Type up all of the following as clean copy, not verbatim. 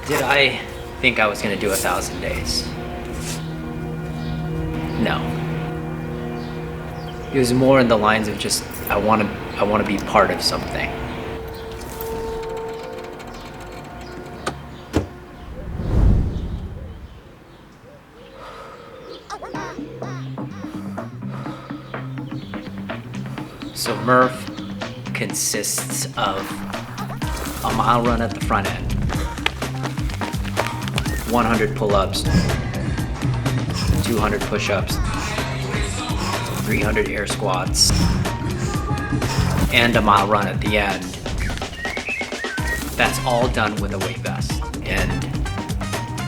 Did I think I was gonna do 1,000 days? No. It was more in the lines of just, I wanna be part of something. So Murph consists of a mile run at the front end, 100 pull-ups, 200 push-ups, 300 air squats, and a mile run at the end. That's all done with a weight vest. And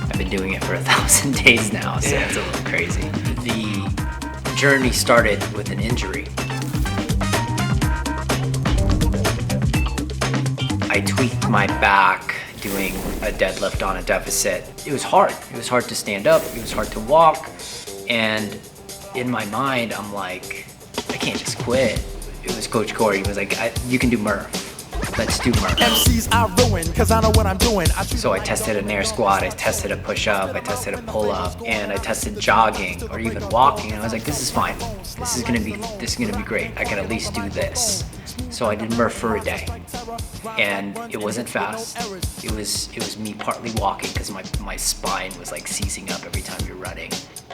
I've been doing it for 1,000 days now, so it's a little crazy. The journey started with an injury. I tweaked my back doing a deadlift on a deficit. It was hard. It was hard to stand up. It was hard to walk. And in my mind, I'm like, I can't just quit. It was Coach Corey. He was like, you can do Murph. Let's do Murph. MCs I ruin, cause I know what I'm doing. So I tested an air squat, I tested a push-up, I tested a pull-up, and I tested jogging or even walking. And I was like, this is fine. This is gonna be great. I can at least do this. So I did Murph for a day. And it wasn't fast. It was me partly walking because my spine was like seizing up every time you're running.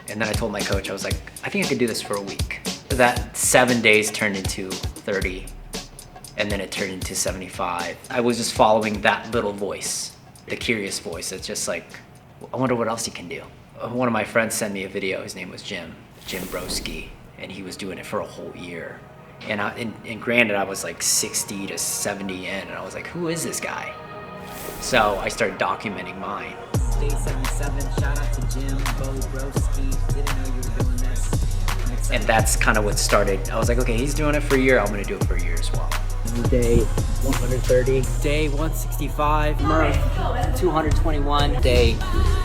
And then I told my coach, I was like, I think I could do this for a week. That 7 days turned into 30. And then it turned into 75. I was just following that little voice, the curious voice. It's just like, I wonder what else he can do. One of my friends sent me a video. His name was Jim Broski, and he was doing it for a whole year. And granted, I was like 60 to 70 in, and I was like, who is this guy? So I started documenting mine. Day 77, shout out to Jim Broski. Didn't know you were doing this. And that's kind of what started. I was like, okay, he's doing it for a year. I'm gonna do it for a year as well. Day 130, day 165, Murph 221, day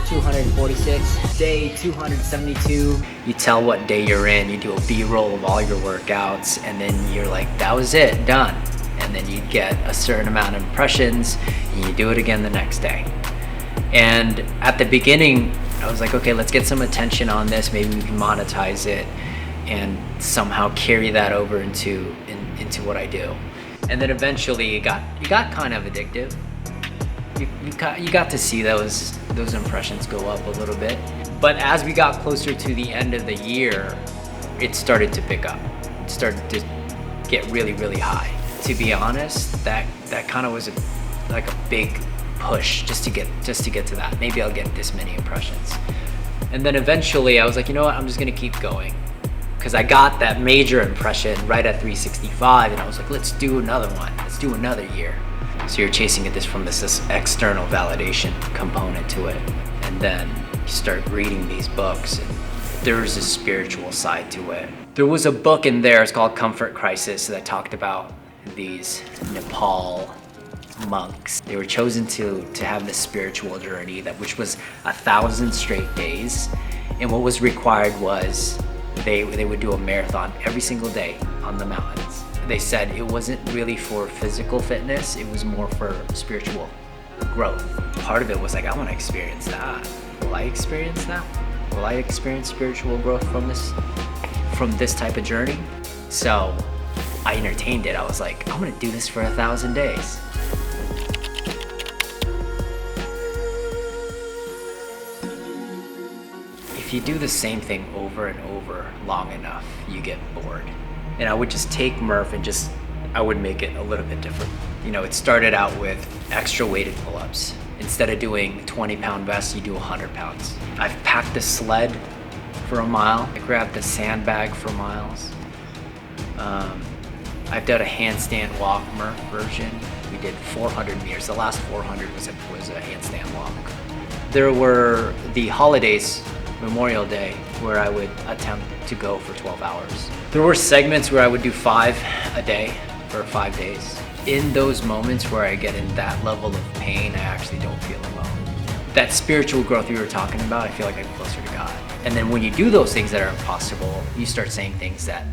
246, day 272. You tell what day you're in, you do a B-roll of all your workouts, and then you're like, that was it, done. And then you get a certain amount of impressions, and you do it again the next day. And at the beginning, I was like, okay, let's get some attention on this, maybe we can monetize it, and somehow carry that over into what I do. And then eventually it got kind of addictive. You got to see those impressions go up a little bit. But as we got closer to the end of the year, it started to pick up. It started to get really, really high. To be honest, that kind of was like a big push just to get to that. Maybe I'll get this many impressions. And then eventually I was like, you know what, I'm just gonna keep going. Because I got that major impression right at 365, and I was like, let's do another one. Let's do another year. So you're chasing this from this external validation component to it. And then you start reading these books, and there's a spiritual side to it. There was a book in there, it's called Comfort Crisis, that talked about these Nepal monks. They were chosen to have this spiritual journey, which was 1,000 straight days. And what was required was they would do a marathon every single day on the mountains. They said it wasn't really for physical fitness, it was more for spiritual growth. Part of it was like, I want to experience that. Will I experience that? Will I experience spiritual growth from this type of journey? So I entertained it. I was like, I'm gonna do this for 1,000 days. If you do the same thing over and over long enough, you get bored. And I would just take Murph and I would make it a little bit different. You know, it started out with extra weighted pull-ups. Instead of doing 20-pound vests, you do 100 pounds. I've packed a sled for a mile. I grabbed a sandbag for miles. I've done a handstand walk Murph version. We did 400 meters. The last 400 was a handstand walk. There were the holidays, Memorial Day, where I would attempt to go for 12 hours. There were segments where I would do 5 a day for 5 days. In those moments where I get in that level of pain, I actually don't feel alone. That spiritual growth you were talking about, I feel like I'm closer to God. And then when you do those things that are impossible, you start saying things that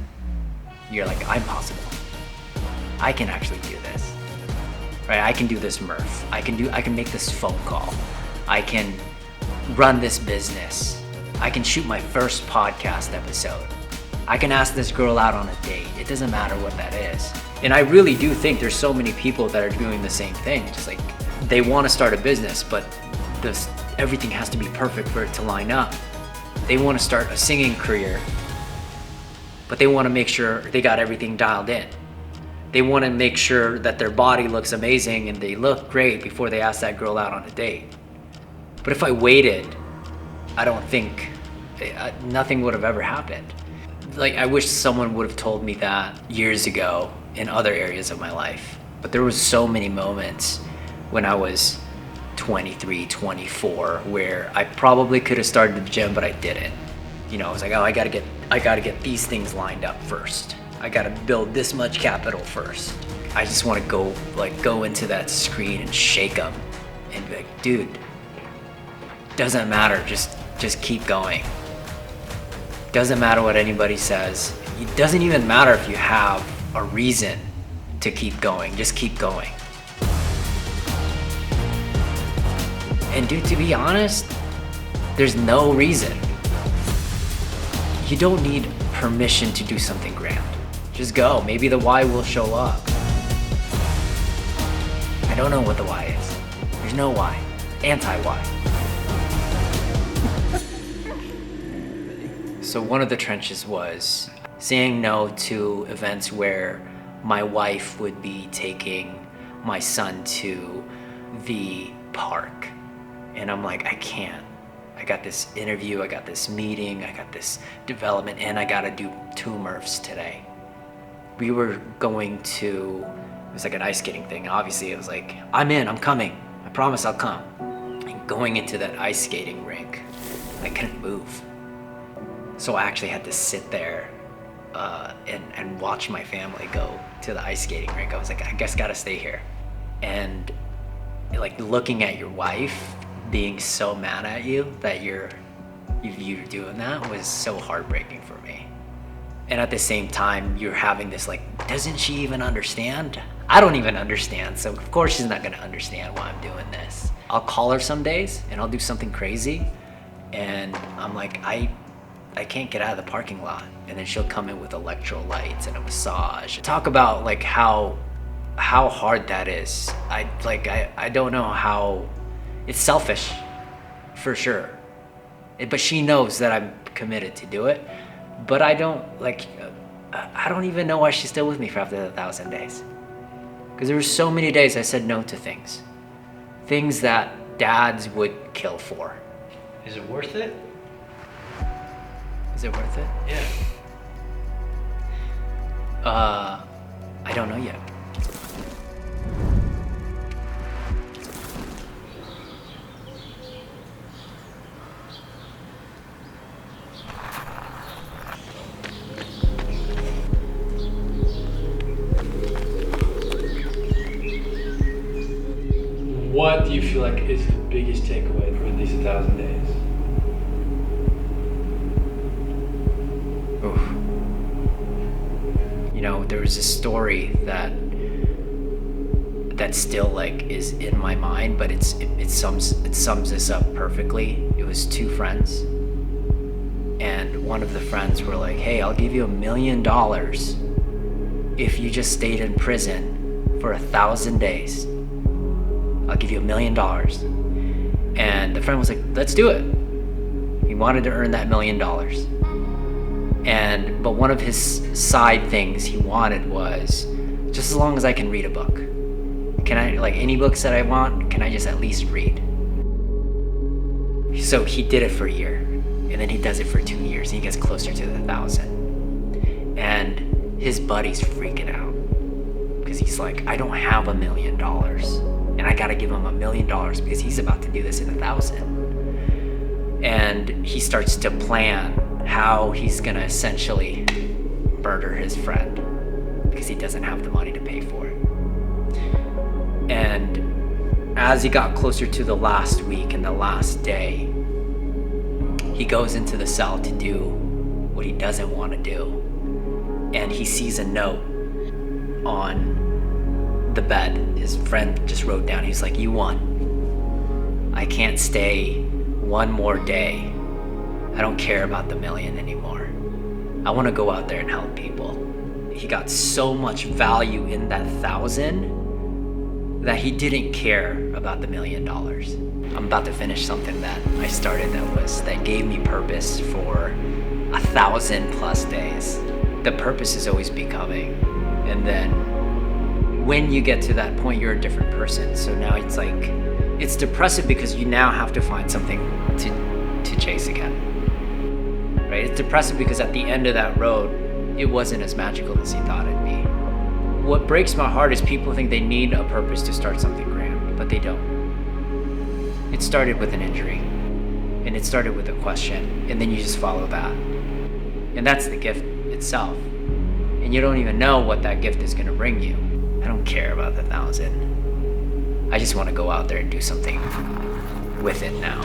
you're like, I'm possible. I can actually do this. Right? I can do this Murph. I can make this phone call. I can run this business. I can shoot my first podcast episode. I can ask this girl out on a date. It doesn't matter what that is. And I really do think there's so many people that are doing the same thing. Just like they want to start a business, but everything has to be perfect for it to line up. They want to start a singing career, but they want to make sure they got everything dialed in. They want to make sure that their body looks amazing and they look great before they ask that girl out on a date. But if I waited, I don't think nothing would have ever happened. Like, I wish someone would have told me that years ago in other areas of my life. But there was so many moments when I was 23, 24, where I probably could have started the gym, but I didn't. You know, I was like, oh, I gotta get these things lined up first. I gotta build this much capital first. I just want to go into that screen and shake them and be like, dude, doesn't matter, just keep going. Doesn't matter what anybody says. It doesn't even matter if you have a reason to keep going, just keep going. And dude, to be honest, there's no reason. You don't need permission to do something grand. Just go, maybe the why will show up. I don't know what the why is. There's no why, anti-why. So one of the trenches was saying no to events where my wife would be taking my son to the park. And I'm like, I can't. I got this interview, I got this meeting, I got this development, and I gotta do 2 Murphs today. We were going to, it was like an ice skating thing. Obviously it was like, I'm in, I'm coming. I promise I'll come. And going into that ice skating rink, I couldn't move. So I actually had to sit there and watch my family go to the ice skating rink. I was like, I guess gotta stay here. And like looking at your wife being so mad at you that you're doing that was so heartbreaking for me. And at the same time, you're having this like, doesn't she even understand? I don't even understand, so of course she's not gonna understand why I'm doing this. I'll call her some days and I'll do something crazy, and I'm like, I can't get out of the parking lot. And then she'll come in with electrolytes and a massage. Talk about like how hard that is. I don't know how, it's selfish for sure. But she knows that I'm committed to do it. But I don't even know why she's still with me for after the 1,000 days. Because there were so many days I said no to things. Things that dads would kill for. Is it worth it? Is it worth it? Yeah. I don't know yet. What do you feel like is the biggest takeaway from these 1,000 days? Oof. You know, there was a story that still like is in my mind, but it sums this up perfectly. It was 2 friends, and one of the friends were like, "Hey, I'll give you $1 million if you just stayed in prison for 1,000 days. I'll give you $1 million." And the friend was like, "Let's do it." He wanted to earn that $1 million. But one of his side things he wanted was, just as long as I can read a book. Can I, like any books that I want, can I just at least read? So he did it for a year, and then he does it for 2 years, and he gets closer to the 1,000. And his buddy's freaking out, because he's like, I don't have $1 million, and I gotta give him $1 million because he's about to do this in 1,000. And he starts to plan how he's gonna essentially murder his friend because he doesn't have the money to pay for it. And as he got closer to the last week and the last day, he goes into the cell to do what he doesn't want to do. And he sees a note on the bed. His friend just wrote down, he's like, "You won. I can't stay one more day. I don't care about the million anymore. I want to go out there and help people. He got so much value in that 1,000 that he didn't care about the $1 million. I'm about to finish something that I started that gave me purpose for 1,000+ days. The purpose is always becoming. And then when you get to that point, you're a different person. So now it's like, it's depressive because you now have to find something to chase again. Right? It's depressive because at the end of that road, it wasn't as magical as he thought it'd be. What breaks my heart is people think they need a purpose to start something grand, but they don't. It started with an injury, and it started with a question, and then you just follow that. And that's the gift itself. And you don't even know what that gift is gonna bring you. I don't care about the 1,000. I just wanna go out there and do something with it now.